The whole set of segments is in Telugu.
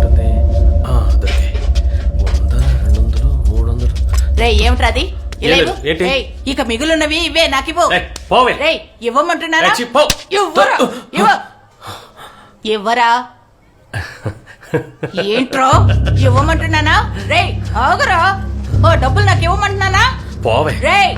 ఉంటుంది. దొరికాయి. 100, 200, 300. రే ఏమిట్రా అది? ఇలా ఏం ఇవ్వు. లేదు, ఏంటి? రేయ్, ఇక మిగులున్నవి ఇవే నాకివ్వు. పోవే. రేయ్ ఇవ్వమంటున్నారా? ఛీ, పో. ఇవ్వరా? ఇవ్వరా? ఏంట్రో ఇవ్వమంటున్నానా? రేయ్ ఆగురా. ఓ డబ్బులు నాకు ఇవ్వమంటున్నానా? పోవే. రేయ్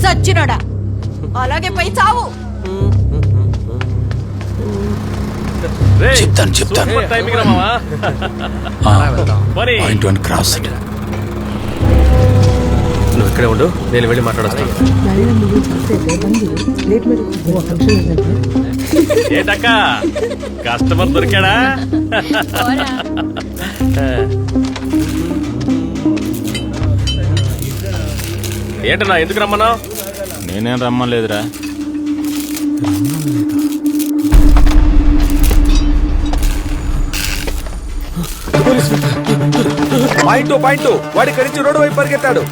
సచ్చినోడా, అలాగే పోయి చావు. చెప్తాను పాయింట్ 1 క్రాస్. నువ్వు ఇక్కడే ఉండు, నేను వెళ్ళి మాట్లాడొస్తాను. ఏంటక్క కస్టమర్ దొరికాడా? ఏంటన్నా ఎందుకు రమ్మన్నావు? నేనేం రమ్మలేదురా. పాయింట్ వాడి ఇక్కడి నుంచి రోడ్డు వైపు పరిగెత్తాడు.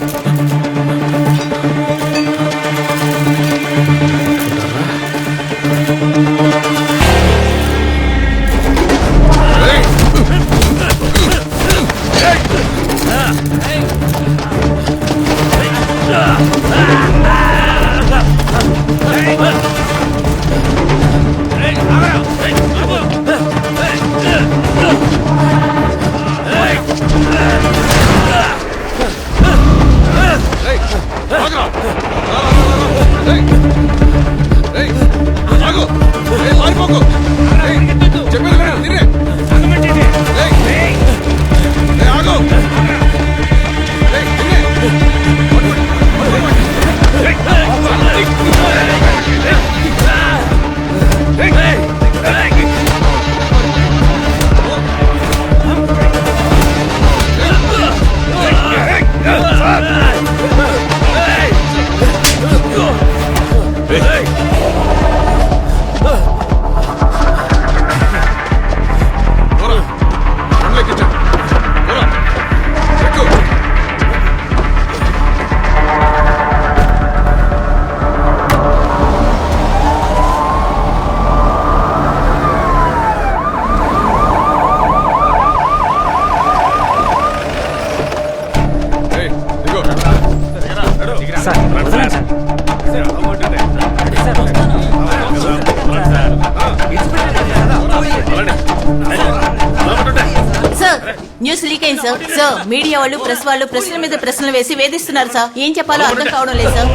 న్యూస్ లీక్ అయింది సార్. సార్ మీడియా వాళ్ళు ప్రెస్ వాళ్ళు ప్రశ్నల మీద ప్రశ్నలు వేసి వేధిస్తున్నారు సార్. ఏం చెప్పాలో అర్థం కావడం లేదు సార్.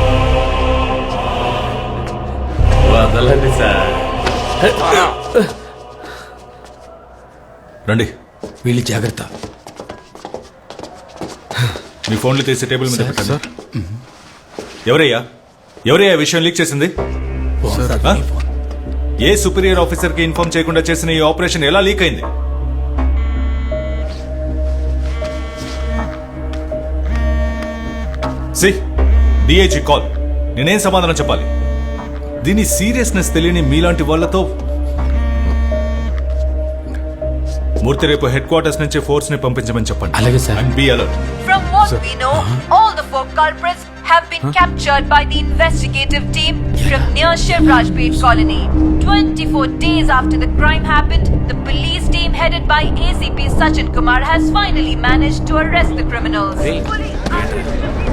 వదలండి సార్. రండి. వీళ్ళు జాగ్రత్త. మీ ఫోన్లు తీసి టేబుల్ మీద పెట్టండి. ఎవరయ్యా విషయం లీక్ చేసింది? ఏ సుపీరియర్ ఆఫీసర్ కి ఇన్ఫార్మ్ చేయకుండా చేసిన ఈ ఆపరేషన్ ఎలా లీక్ అయింది? DIG call. నేనేం సమాధానం చెప్పాలి? దీని సీరియస్నెస్ తెలియని మీలాంటి వాళ్లతో మూర్తి రేపు హెడ్ క్వార్టర్స్ నుంచి ఫోర్స్ ని పంపించమని చెప్పండి. అలాగే sir. And be alert. From what we know, all the 4 culprits have been captured by the investigative team from near Shivraj Pet colony. 24 days after the crime happened, the police team headed by ACP Sachin Kumar has finally managed to arrest the criminals.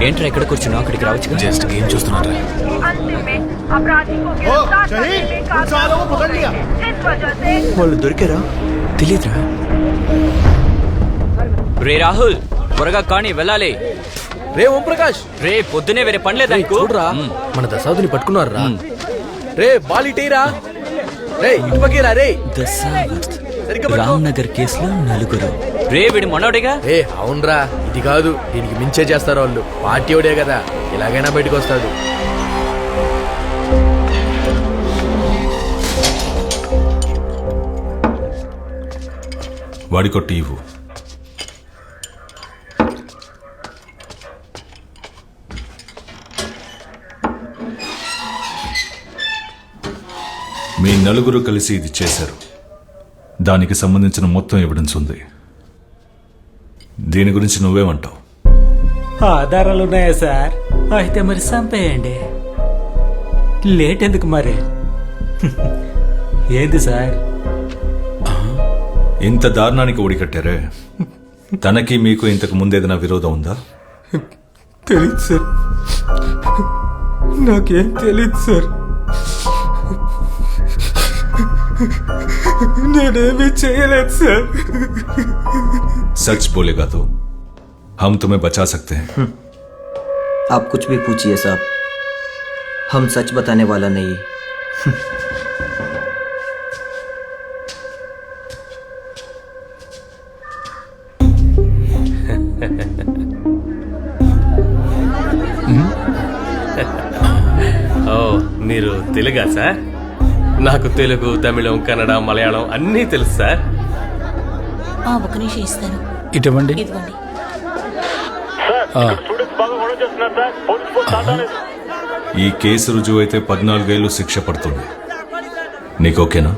ఏంట్రా ఇక్కడ కూర్చున్నావు? అక్కడికి రావచ్చు. జస్ట్ గేమ్ చూస్తున్నారా? వాళ్ళు దొరికారా? తెలీదురా. రే రాహుల్ త్వరగా కానీ వెళ్ళాలి. రే ఓం ప్రకాష్, రే పొద్దునే వేరే పనిలేదా? చూడరా మన దశావతిని పట్టుకున్నారు రా. రే బాలిటీరా. రే ఇటుపకేరా. రే రామ్ నగర్ కేసులో 4. రే వీడి మనోడిగా. ఏ అవునరా, ఇది కాదు దీనికి మించే చేస్తారు వాళ్ళు. పార్టీ ఓడే కదా, ఎలాగైనా బయటకు వస్తాడు. వాడి కొట్టి ఇవ్వు. మీ నలుగురు కలిసి ఇది చేశారు. దానికి సంబంధించిన మొత్తం ఎవిడెన్స్ ఉంది. దీని గురించి నువ్వేమంటావు? ఆధారాలు ఉన్నాయా సార్? అయితే మరి చంపేయండి. లేట్ ఎందుకు మరి? ఏంది సార్? ఇంత దారుణానికి ఒడికట్టారే, తనకి మీకు ఇంతకు ముందేదైనా విరోధం ఉందా? తెలీదు సార్, నాకేం తెలీదు సార్. నేనేమీ చేయలేదు సార్. सच बोलेगा तो हम तुम्हें बचा सकते हैं. आप कुछ भी पूछिए साहब, हम सच बताने वाला नहीं. ఓ మీరు తెలుగా సార్? నాకు తెలుగు, తమిళం, కన్నడ, మలయాళం అన్నీ తెలుసు సార్. ఒక నిమిషం ఇస్తాను. ఇటువంటి ఇదిగోండి. ఈ కేసు రుజువు అయితే 14 ఏళ్ళు శిక్ష పడుతుంది. నీకోకేనా?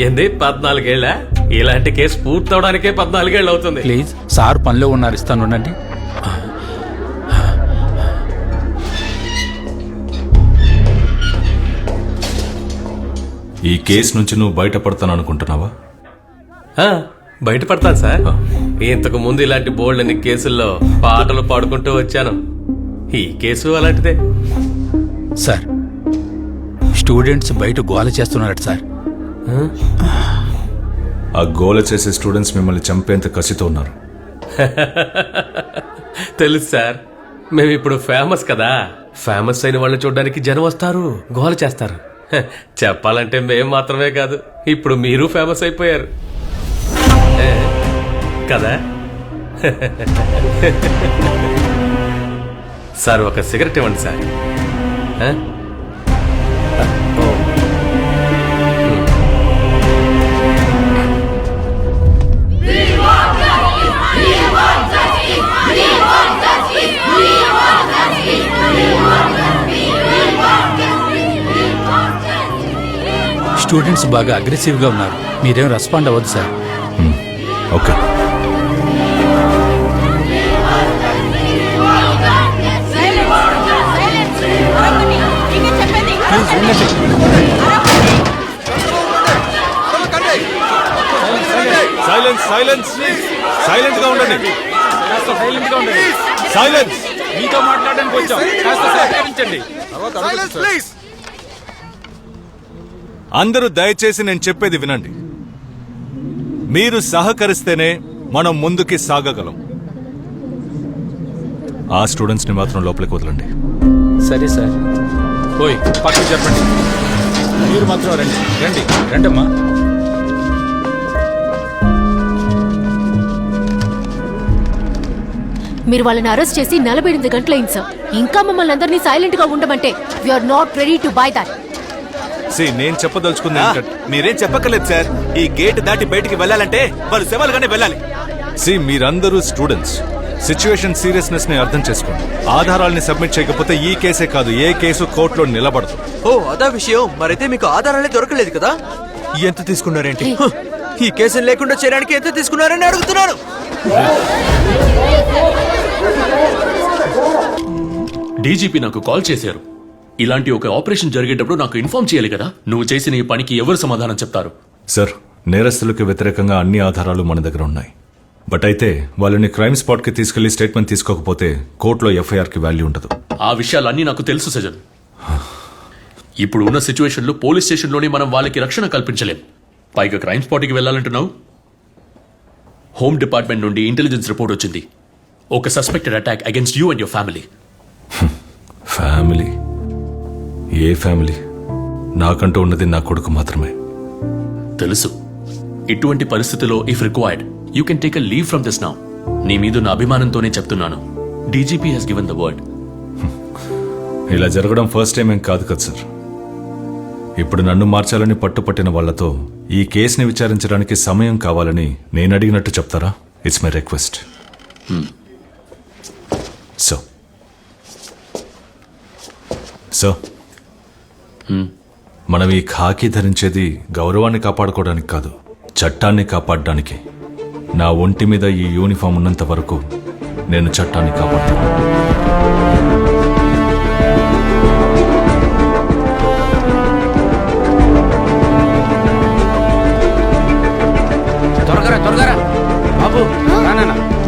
ఏంది 14 ఏళ్ళ? ఇలాంటి కేసు పూర్తవడానికే 14 ఏళ్ళు అవుతుంది. ప్లీజ్ సార్ పనిలో ఉన్నారు, ఇస్తాను ఉండండి. ఈ కేసు నుంచి నువ్వు బయటపడతాను అనుకుంటున్నావా? బయటపడతాను సార్. ఇంతకు ముందు ఇలాంటి బోల్డని కేసుల్లో పాటలు పాడుకుంటూ వచ్చాను. ఈ కేసు అలాంటిదే. సార్, స్టూడెంట్స్ బయట గోల చేస్తున్నారట సార్. ఆ గోల చేసే స్టూడెంట్స్ మిమ్మల్ని చంపేంత కసితో ఉన్నారు. తెలుసు సార్, మేము ఇప్పుడు ఫేమస్ కదా. ఫేమస్ అయిన వాళ్ళని చూడడానికి జనం వస్తారు, గోల చేస్తారు. చెప్పాలంటే మేం మాత్రమే కాదు, ఇప్పుడు మీరు ఫేమస్ అయిపోయారు కదా. సార్ ఒక సిగరెట్ ఇవ్వండి సార్. స్టూడెంట్స్ బాగా అగ్రెసివ్గా ఉన్నారు, మీరేం రెస్పాండ్ అవ్వద్దు sir. Okay. Silence silence silent గా ఉండండి. సైలెన్స్. మీతో మాట్లాడడానికి వచ్చాం, కాస్త సహకరించండి. అందరూ దయచేసి నేను చెప్పేది వినండి. మీరు సహకరిస్తేనే మనం ముందుకి సాగగలం. ఆ స్టూడెంట్స్ ని మాత్రం లోపలికి వదలండి. సరే సార్. ఓయ్ పక్కకు చెప్పండి. మీరు మాత్రం రండి రండి రండమ్మా. మీరు వాళ్ళని అరెస్ట్ చేసి 48 గంటలైంది సార్. ఇంకా మమ్మల్ని అందరినీ సైలెంట్ గా ఉండమంటే we are not ready to buy that. నేను చెప్పదలుచుకుంది మీరేం చెప్పక్కర్లేదు సార్. ఈ గేట్ దాటి బయటికి వెళ్ళాలంటే వాళ్ళు శవాలుగానే వెళ్ళాలి. మీరందరూ స్టూడెంట్స్, సిచ్యువేషన్ సీరియస్నెస్ ని అర్థం చేసుకోండి. ఆధారాల్ని సబ్మిట్ చేయకపోతే ఈ కేసే కాదు, ఏ కేసు కోర్టులో నిలబడదు. ఓ అదా విషయం. మరైతే మీకు ఆధారాలే దొరకలేదు కదా? ఎంత తీసుకున్నారేంటి? ఈ కేసులు లేకుండా చేయడానికి ఎంత తీసుకున్నారని అడుగుతున్నాను. డీజీపీ నాకు కాల్ చేశారు. ఇలాంటి ఒక ఆపరేషన్ జరిగేటప్పుడు నాకు ఇన్ఫార్మ్ చేయాలి కదా. నువ్వు చేసిన ఈ పనికి ఎవరు సమాధానం చెప్తారు? సార్, నేరస్తులకు వ్యతిరేకంగా అన్ని ఆధారాలు మన దగ్గర ఉన్నాయి. బట్ అయితే వాళ్ళని క్రైమ్ స్పాట్ కి తీసుకెళ్లి స్టేట్మెంట్ తీసుకోకపోతే కోర్టులో ఎఫ్ఐఆర్ కి వాల్యూ ఉండదు. ఆ విషయాలన్నీ నాకు తెలుసు సజన్. ఇప్పుడు ఉన్న సిచ్యువేషన్ లో పోలీస్ స్టేషన్ లోనే మనం వాళ్ళకి రక్షణ కల్పించలేం. పైగా క్రైమ్ స్పాట్ కి వెళ్ళాలంటున్నావు. హోమ్ డిపార్ట్మెంట్ నుండి ఇంటెలిజెన్స్ రిపోర్ట్ వచ్చింది. ఒక suspected attack against you and your family. Family? ఏ ఫ్యామిలీ? నాకంటూ ఉన్నది నా కొడుకు మాత్రమే. తెలుసు. ఇటువంటి పరిస్థితిలో if required you can take a leave from this now. నీ మీద నా అభిమానంతోనే చెప్తున్నాను. DGP has given the word. ఇలా జరగడం ఫస్ట్ టైం ఏం కాదు కదా సార్. ఇప్పుడు నన్ను మార్చాలని పట్టుపట్టిన వాళ్లతో ఈ కేసుని విచారించడానికి సమయం కావాలని నేను అడిగినట్టు చెప్తారా? It's my request. సో మనం ఈ ఖాకీ ధరించేది గౌరవాన్ని కాపాడుకోవడానికి కాదు, చట్టాన్ని కాపాడడానికి. నా ఒంటి మీద ఈ యూనిఫామ్ ఉన్నంత వరకు నేను చట్టాన్ని కాపాడుతాను. నాన్న